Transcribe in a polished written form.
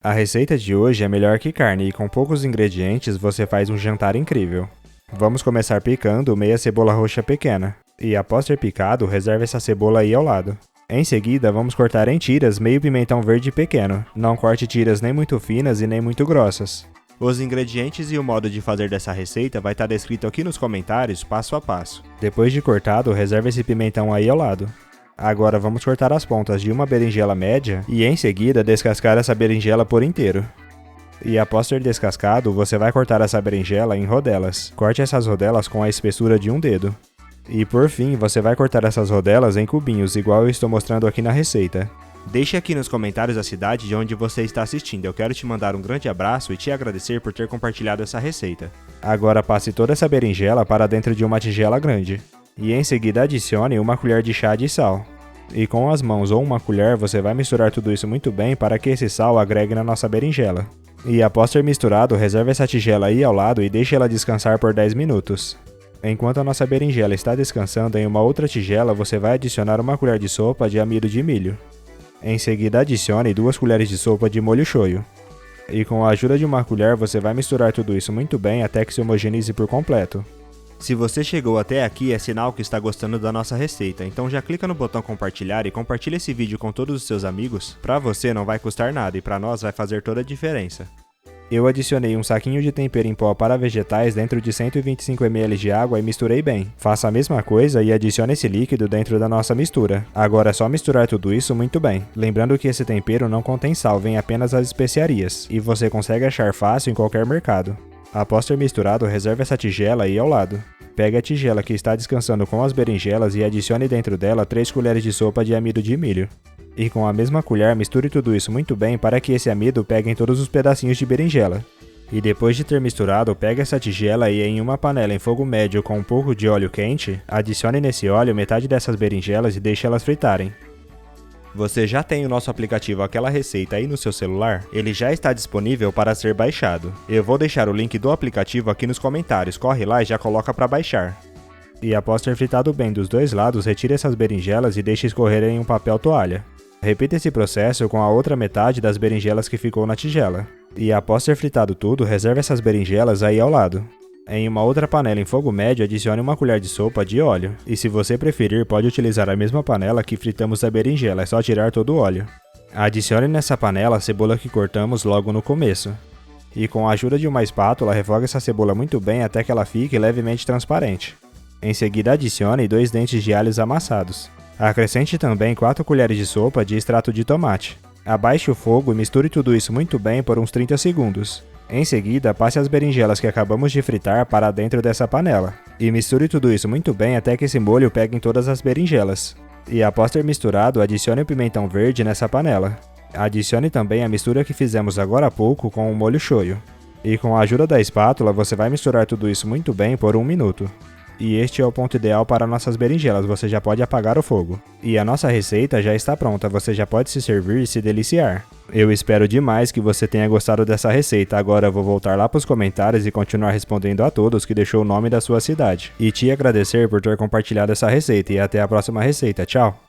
A receita de hoje é melhor que carne e com poucos ingredientes você faz um jantar incrível. Vamos começar picando meia cebola roxa pequena. E após ter picado, reserve essa cebola aí ao lado. Em seguida, vamos cortar em tiras meio pimentão verde pequeno. Não corte tiras nem muito finas e nem muito grossas. Os ingredientes e o modo de fazer dessa receita vai estar descrito aqui nos comentários, passo a passo. Depois de cortado, reserve esse pimentão aí ao lado. Agora vamos cortar as pontas de uma berinjela média e em seguida descascar essa berinjela por inteiro. E após ter descascado, você vai cortar essa berinjela em rodelas. Corte essas rodelas com a espessura de um dedo. E por fim, você vai cortar essas rodelas em cubinhos, igual eu estou mostrando aqui na receita. Deixe aqui nos comentários a cidade de onde você está assistindo. Eu quero te mandar um grande abraço e te agradecer por ter compartilhado essa receita. Agora passe toda essa berinjela para dentro de uma tigela grande. E em seguida adicione uma colher de chá de sal. E com as mãos ou uma colher você vai misturar tudo isso muito bem para que esse sal agregue na nossa berinjela. E após ter misturado, reserve essa tigela aí ao lado e deixe ela descansar por 10 minutos. Enquanto a nossa berinjela está descansando em uma outra tigela, você vai adicionar uma colher de sopa de amido de milho. Em seguida adicione 2 colheres de sopa de molho shoyu. E com a ajuda de uma colher você vai misturar tudo isso muito bem até que se homogeneize por completo. Se você chegou até aqui é sinal que está gostando da nossa receita, então já clica no botão compartilhar e compartilha esse vídeo com todos os seus amigos. Pra você não vai custar nada e pra nós vai fazer toda a diferença. Eu adicionei um saquinho de tempero em pó para vegetais dentro de 125 ml de água e misturei bem. Faça a mesma coisa e adicione esse líquido dentro da nossa mistura. Agora é só misturar tudo isso muito bem. Lembrando que esse tempero não contém sal, vem apenas as especiarias, e você consegue achar fácil em qualquer mercado. Após ter misturado, reserve essa tigela aí ao lado. Pegue a tigela que está descansando com as berinjelas e adicione dentro dela 3 colheres de sopa de amido de milho. E com a mesma colher misture tudo isso muito bem para que esse amido pegue em todos os pedacinhos de berinjela. E depois de ter misturado, pegue essa tigela e em uma panela em fogo médio com um pouco de óleo quente, adicione nesse óleo metade dessas berinjelas e deixe elas fritarem. Você já tem o nosso aplicativo Aquela Receita aí no seu celular? Ele já está disponível para ser baixado. Eu vou deixar o link do aplicativo aqui nos comentários, corre lá e já coloca para baixar. E após ter fritado bem dos dois lados, retire essas berinjelas e deixe escorrer em um papel toalha. Repita esse processo com a outra metade das berinjelas que ficou na tigela. E após ter fritado tudo, reserve essas berinjelas aí ao lado. Em uma outra panela em fogo médio, adicione uma colher de sopa de óleo. E se você preferir, pode utilizar a mesma panela que fritamos a berinjela, é só tirar todo o óleo. Adicione nessa panela a cebola que cortamos logo no começo. E com a ajuda de uma espátula, refogue essa cebola muito bem até que ela fique levemente transparente. Em seguida, adicione 2 dentes de alhos amassados. Acrescente também 4 colheres de sopa de extrato de tomate. Abaixe o fogo e misture tudo isso muito bem por uns 30 segundos. Em seguida, passe as berinjelas que acabamos de fritar para dentro dessa panela. E misture tudo isso muito bem até que esse molho pegue em todas as berinjelas. E após ter misturado, adicione o pimentão verde nessa panela. Adicione também a mistura que fizemos agora há pouco com o molho shoyu. E com a ajuda da espátula, você vai misturar tudo isso muito bem por 1 minuto. E este é o ponto ideal para nossas berinjelas, você já pode apagar o fogo. E a nossa receita já está pronta, você já pode se servir e se deliciar. Eu espero demais que você tenha gostado dessa receita, agora eu vou voltar lá para os comentários e continuar respondendo a todos que deixou o nome da sua cidade. E te agradecer por ter compartilhado essa receita e até a próxima receita, tchau!